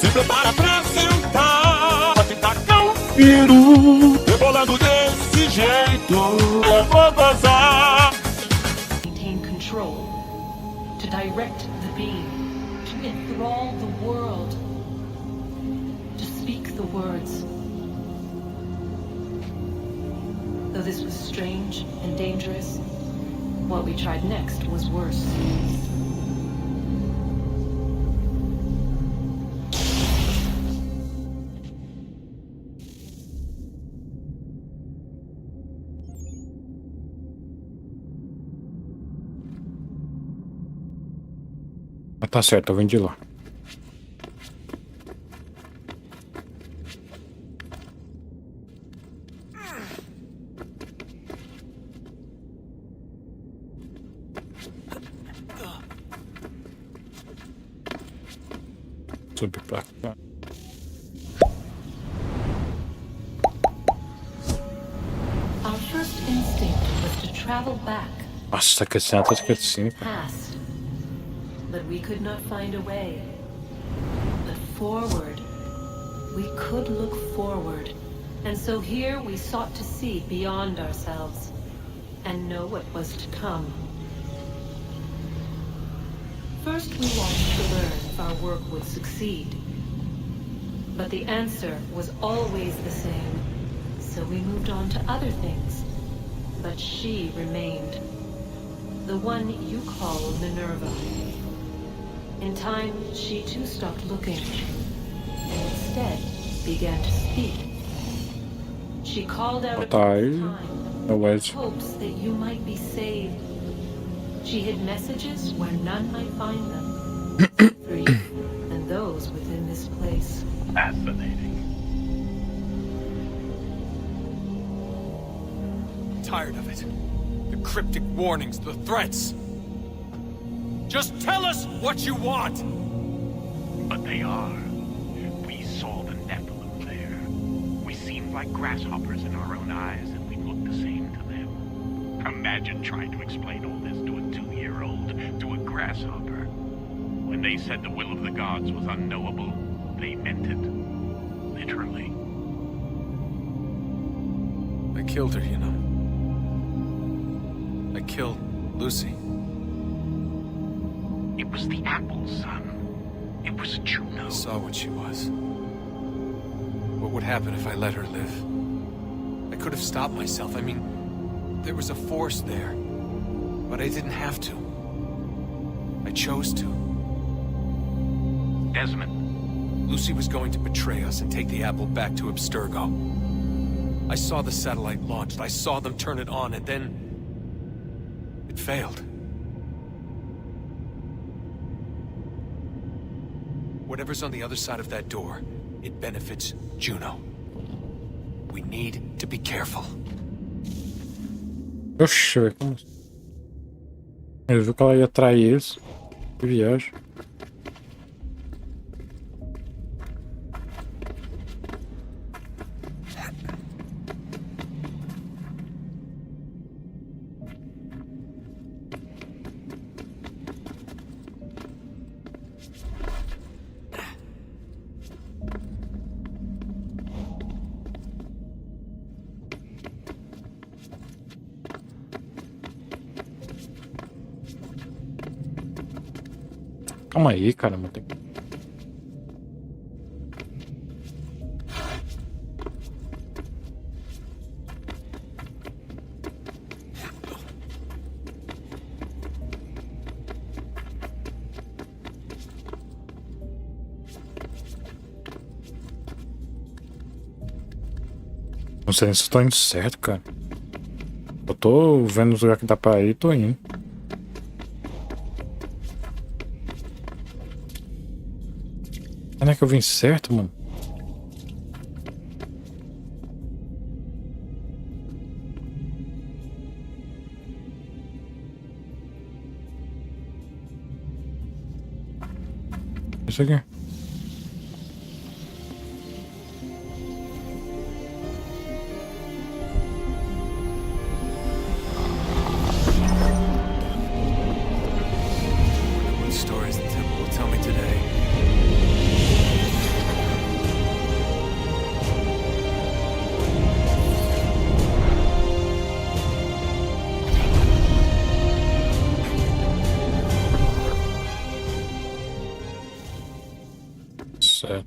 Se prepara pra sentar, pode tacar um piru, rebolando desse jeito, eu vou gozar. Maintain control, to direct the beam, to enthrall the world, to speak the words. Though this was strange and dangerous, what we tried next was worse. Ah, tá certo, eu vim de lá. Subir pra cá. Our first instinct was to travel back. Nossa, que cena tá esquecendo. Past. But we could not find a way. But forward. We could look forward. And so here we sought to see beyond ourselves and know what was to come. First we wanted to learn if our work would succeed. But the answer was always the same. So we moved on to other things. But she remained. The one you call Minerva. In time, she too stopped looking. And instead began to speak. She called out Tá aí. time, hopes that you might be saved. She hid messages where none might find them. For you and those within this place. Fascinating. Tired of it. The cryptic warnings, the threats. Just tell us what you want! But they are. We saw the Nephilim there. We seemed like grasshoppers in our own eyes, and we looked the same to them. Imagine trying to explain all this to a 2-year-old, to a grasshopper. When they said the will of the gods was unknowable, they meant it. Literally. I killed her, you know. I killed Lucy. It was the apple, son. It was Juno. I saw what she was. What would happen if I let her live? I could have stopped myself. I mean, there was a force there. But I didn't have to. I chose to. Desmond. Lucy was going to betray us and take the apple back to Abstergo. I saw the satellite launched. I saw them turn it on, and then... it failed. Whatever's on the other side of that door, it benefits Juno. We need to be careful. Oxe, velho, como assim? Ele viu que ela ia trair eles. Que viagem. Calma aí, caramba. Tem... Não sei se estou indo certo, cara. Eu tô vendo os lugares que dá pra ir e tô indo. Não é que eu vim certo, mano? Isso aqui. What stories the temple will tell me today. Certo.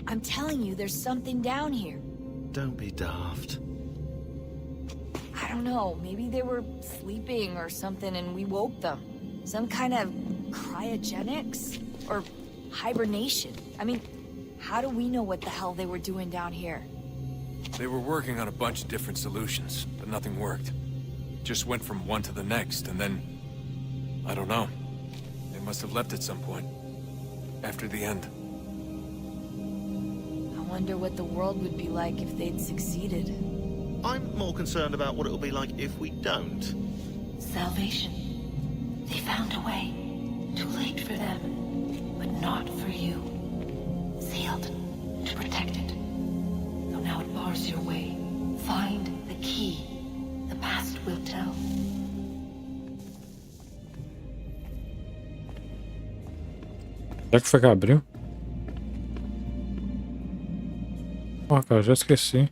I'm telling you, there's something down here. Don't be daft. I don't know, maybe they were sleeping or something and we woke them. Some kind of cryogenics? Or hibernation? I mean, how do we know what the hell they were doing down here? They were working on a bunch of different solutions, but nothing worked. Just went from one to the next, and then... I don't know. They must have left at some point. After the end. I wonder what the world would be like if they'd succeeded. I'm more concerned about what it'll be like if we don't. Salvation. They found a way. Too late for them, but not for you. Sealed to protect it. So now it bars your way. Find the key. The past will tell. Será que foi que abriu? Ah, cara, já esqueci.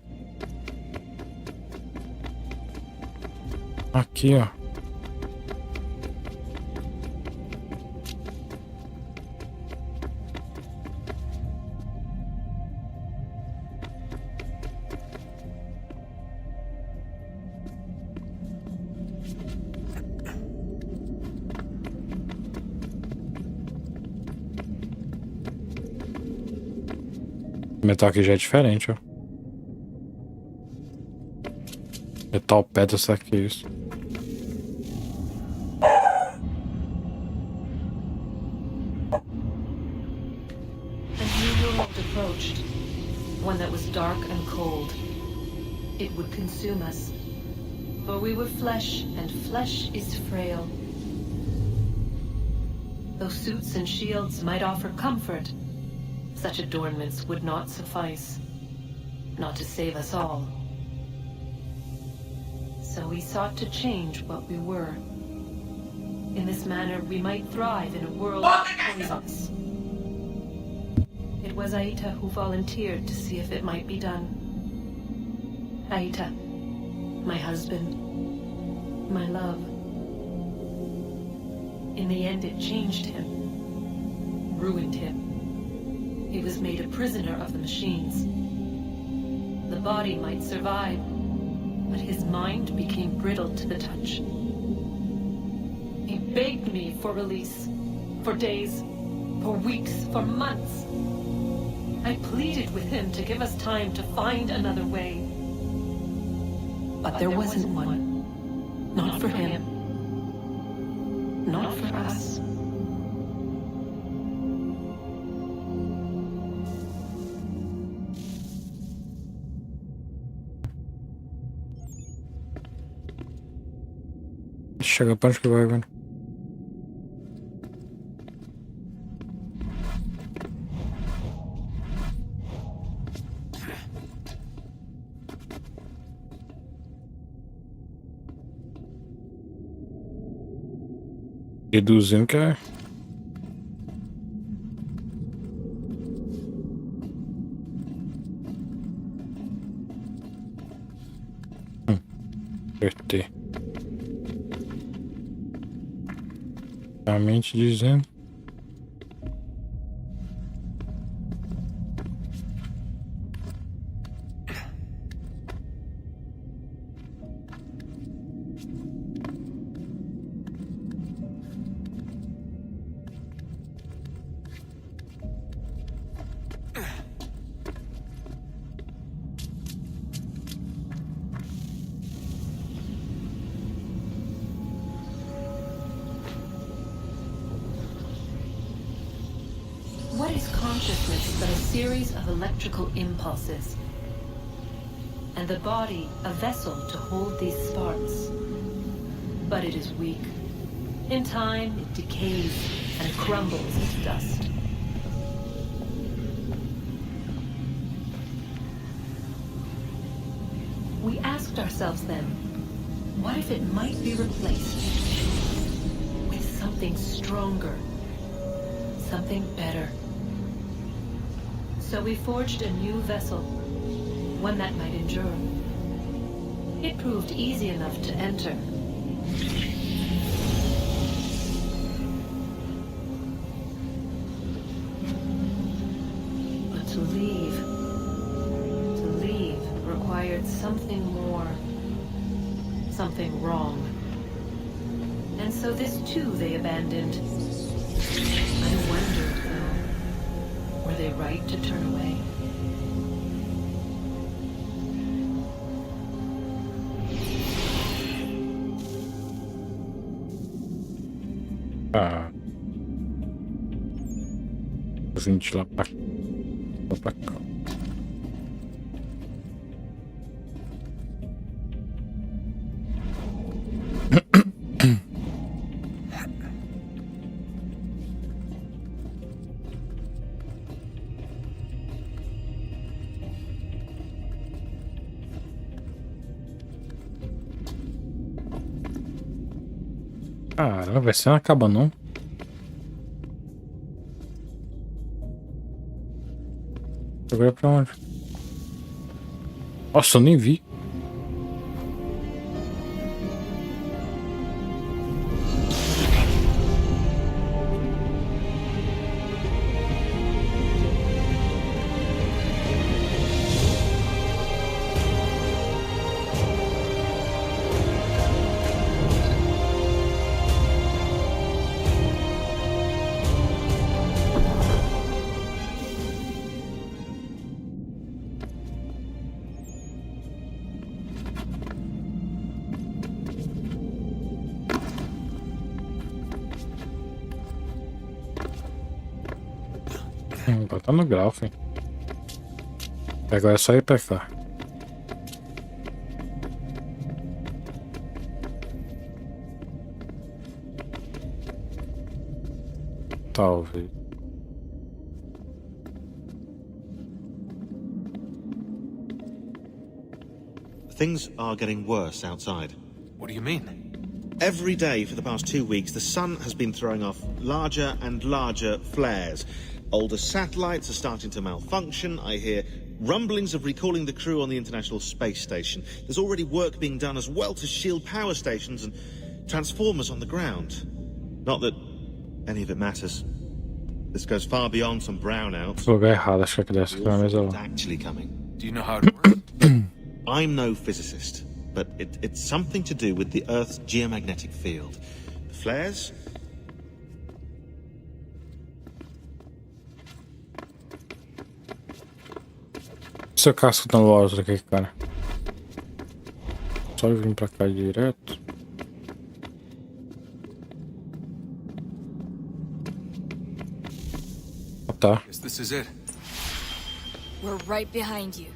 Aqui, ó. O metal aqui já é diferente, ó. Metal pedra, será que é isso? A new world approached. One that was dark and cold. It would consume us. For we were flesh, and flesh is frail. Though suits and shields might offer comfort, such adornments would not suffice. Not to save us all. So we sought to change what we were. In this manner, we might thrive in a world poisonous. It was Aita who volunteered to see if it might be done. Aita, my husband, my love. In the end, it changed him, ruined him. He was made a prisoner of the machines. The body might survive, but his mind became brittle to the touch. He begged me for release, for days, for weeks, for months. I pleaded with him to give us time to find another way. But there wasn't one. Not for him. Not for us. Chega pra onde que vai, velho? Reduzindo que é. Apertei. Realmente dizendo. What is consciousness but a series of electrical impulses? And the body a vessel to hold these sparks. But it is weak. In time, it decays and crumbles into dust. We asked ourselves then, what if it might be replaced with something stronger, something better? So we forged a new vessel, one that might endure. It proved easy enough to enter. something more. Something wrong. And so this too they abandoned. I wondered, though, were they right to turn away? Ah. A gente lá pra cá. Caramba, vai ser não acaba não. Agora pra onde? Nossa, eu nem vi. Tá no grau, filho. Agora é só ir pra cá. Talvez. Things are getting worse outside. What do you mean? Every day for the past 2 weeks, the sun has been throwing off larger and larger flares. Older satellites are starting to malfunction. I hear rumblings of recalling the crew on the International Space Station. There's already work being done as well to shield power stations and transformers on the ground. Not that any of it matters. This goes far beyond some brownouts. Lugar errado, acho que dessa aqui é a mesa lá. It's actually coming. Do you know how it works? I'm no physicist, but it's something to do with the Earth's geomagnetic field. The flares? Seu casco tão loja aqui, cara. Só vir pra cá direto. Ah, tá. Guess this is it. We're right behind you.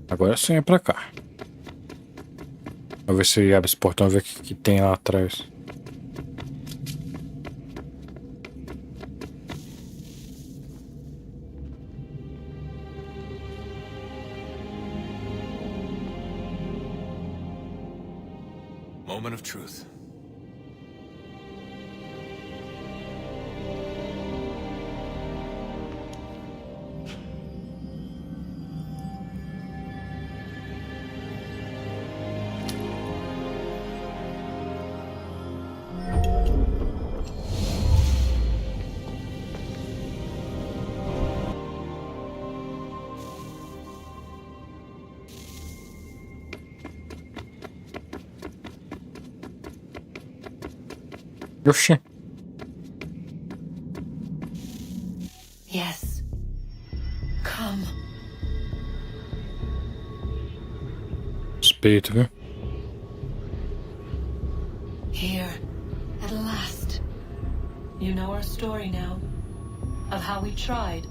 Agora sim é pra cá. Vou ver se abre esse portão e ver o que tem lá atrás. Moment of truth. Oxê. Yes. Come. Respeito, viu? Here, at last. You know our story now. Of how we tried.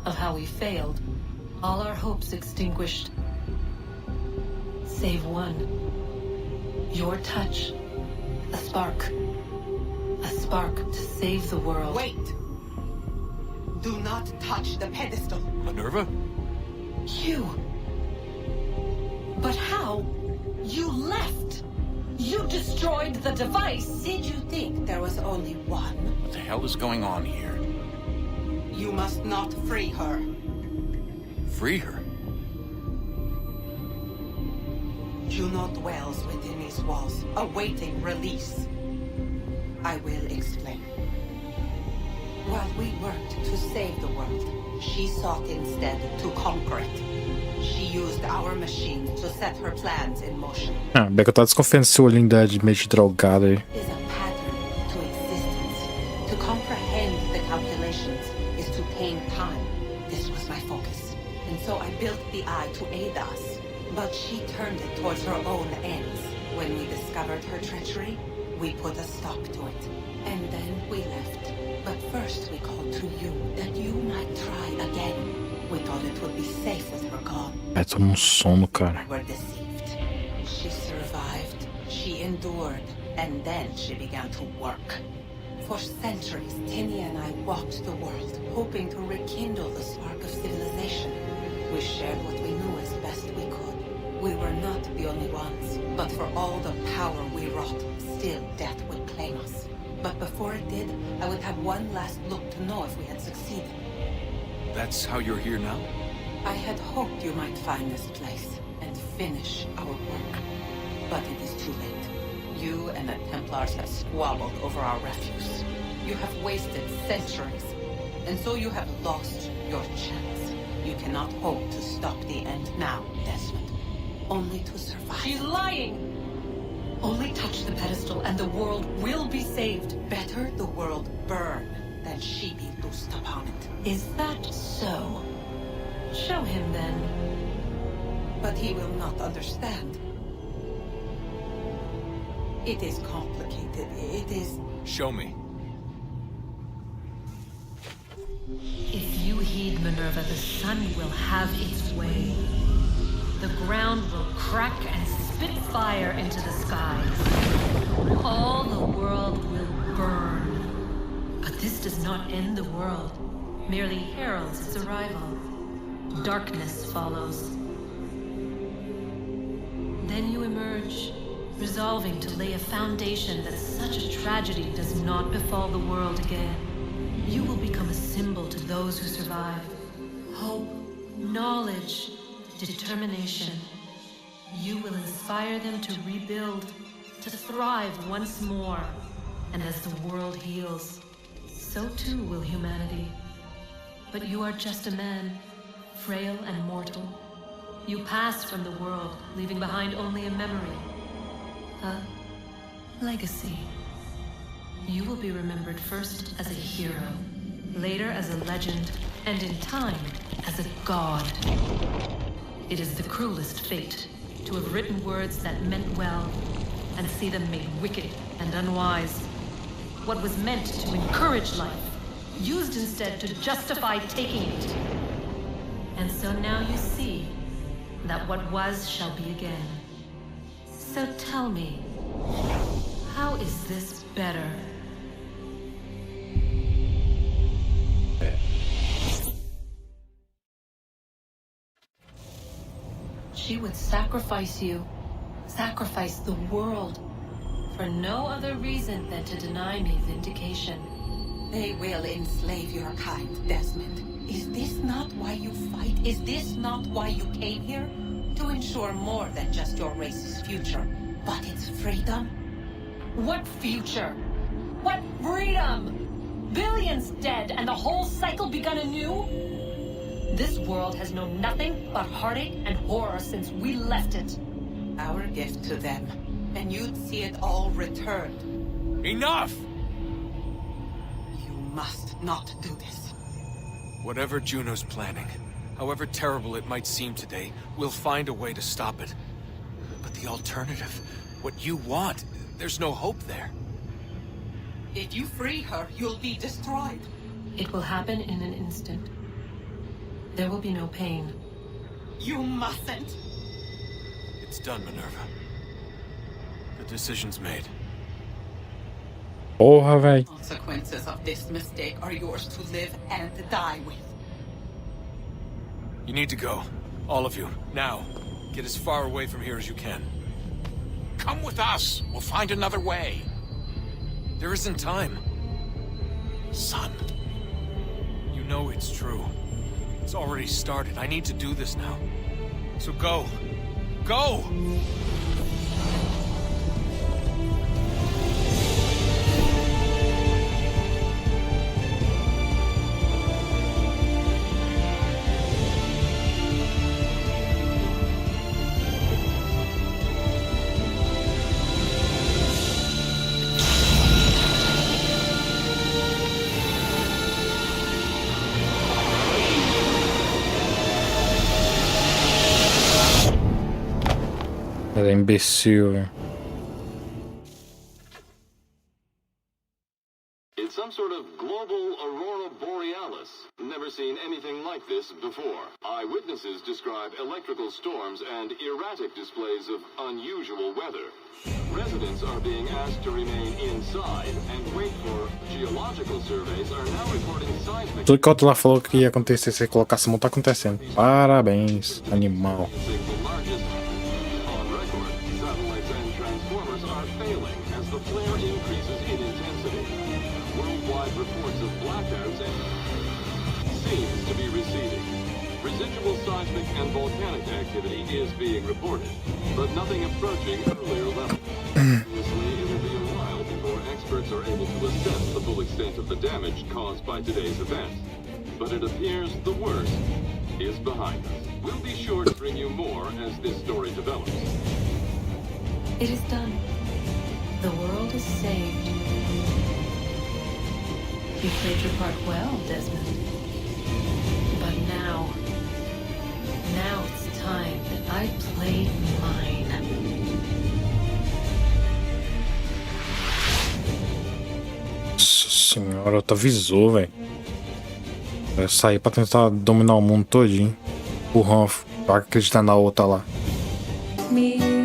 Of how we failed. All our hopes extinguished. Save one. Your touch. A spark. A spark to save the world. Wait! Do not touch the pedestal. Minerva? You. But how? You left. You destroyed the device. Did you think there was only one? What the hell is going on here? You must not free her. Free her? Juno dwells within these walls, awaiting release. I will explain. While we worked to save the world, She sought instead to conquer it. She used our machine to set her plans in motion. Ah, bem que eu tava desconfiando desse olhinho dela de meio de drogada aí. Is a pattern to existence. To comprehend the calculations is to tame time. This was my focus. And so I built the eye to aid us. But she turned it towards her own ends. When we discovered her treachery, we put a stop to it. And then we left. But first we called to you, that you might try again. We thought it would be safe with her gone. Ai, tô num sono, cara. We were deceived. She survived. She endured. And then she began to work. For centuries, Tinny and I walked the world, hoping to rekindle the spark of civilization. We shared what we knew as best we could. We were not the only ones, but for all the power we wrought, still death would claim us. But before it did, I would have one last look to know if we had succeeded. That's how you're here now? I had hoped you might find this place and finish our work. But it is too late. You and the Templars have squabbled over our refuse. You have wasted centuries, and so you have lost your chance. You cannot hope to stop the end now, Desmond. Only to survive. She's lying! Only touch the pedestal and the world will be saved. Better the world burn than she be loosed upon it. Is that so? Show him then. But he will not understand. It is complicated. It is... Show me. If you heed Minerva, the sun will have its way. The ground will crack and spit fire into the skies. All the world will burn. But this does not end the world, merely heralds its arrival. Darkness follows. Then you emerge, resolving to lay a foundation that such a tragedy does not befall the world again. You will become a symbol to those who survive. Hope, knowledge, determination. You will inspire them to rebuild, to thrive once more. And as the world heals, so too will humanity. But you are just a man, frail and mortal. You pass from the world, leaving behind only a memory. A legacy. You will be remembered first as a hero, later as a legend, and in time as a god. It is the cruelest fate to have written words that meant well and see them made wicked and unwise. What was meant to encourage life, used instead to justify taking it. And so now you see that what was shall be again. So tell me, how is this better? She would sacrifice you, sacrifice the world, for no other reason than to deny me vindication. They will enslave your kind, Desmond. Is this not why you fight? Is this not why you came here? To ensure more than just your race's future, but its freedom? What future? What freedom? Billions dead and the whole cycle begun anew? This world has known nothing but heartache and horror since we left it. Our gift to them, and you'd see it all returned. Enough! You must not do this. Whatever Juno's planning, however terrible it might seem today, we'll find a way to stop it. But the alternative, what you want, there's no hope there. If you free her, you'll be destroyed. It will happen in an instant. There will be no pain. You mustn't. It's done, Minerva. The decision's made. Porra, véi. Consequences of this mistake are yours to live and die with. You need to go. All of you. Now. Get as far away from here as you can. Come with us. We'll find another way. There isn't time. Son. You know it's true. It's already started. I need to do this now. So go. Go! Cara, imbecil, velho. It's some sort of global aurora borealis. Never seen anything like this before. Eyewitnesses describe electrical storms and erratic displays of unusual weather. Residents are being asked to remain inside and wait for geological surveys are now reporting seismic. Tudo que o outro lá falou que ia acontecer se colocasse a mão tá acontecendo. Parabéns, animal. The largest on record. Satellites and transformers are failing as the flare increases in intensity. Worldwide reports of blackouts and seems to be receding. Residual seismic and volcanic activity is being reported, but nothing approaching earlier levels. Obviously, it will be a while before experts are able to assess the full extent of the damage caused by today's event. But it appears the worst is behind us. We'll be sure to bring you more as this story develops. It is done. The world is saved. You played your part well, Desmond. But now it's time that I played mine. Nossa senhora, outro avisou, velho. Vai sair pra tentar dominar o mundo todinho. Empurrão pra acreditar na outra lá. Me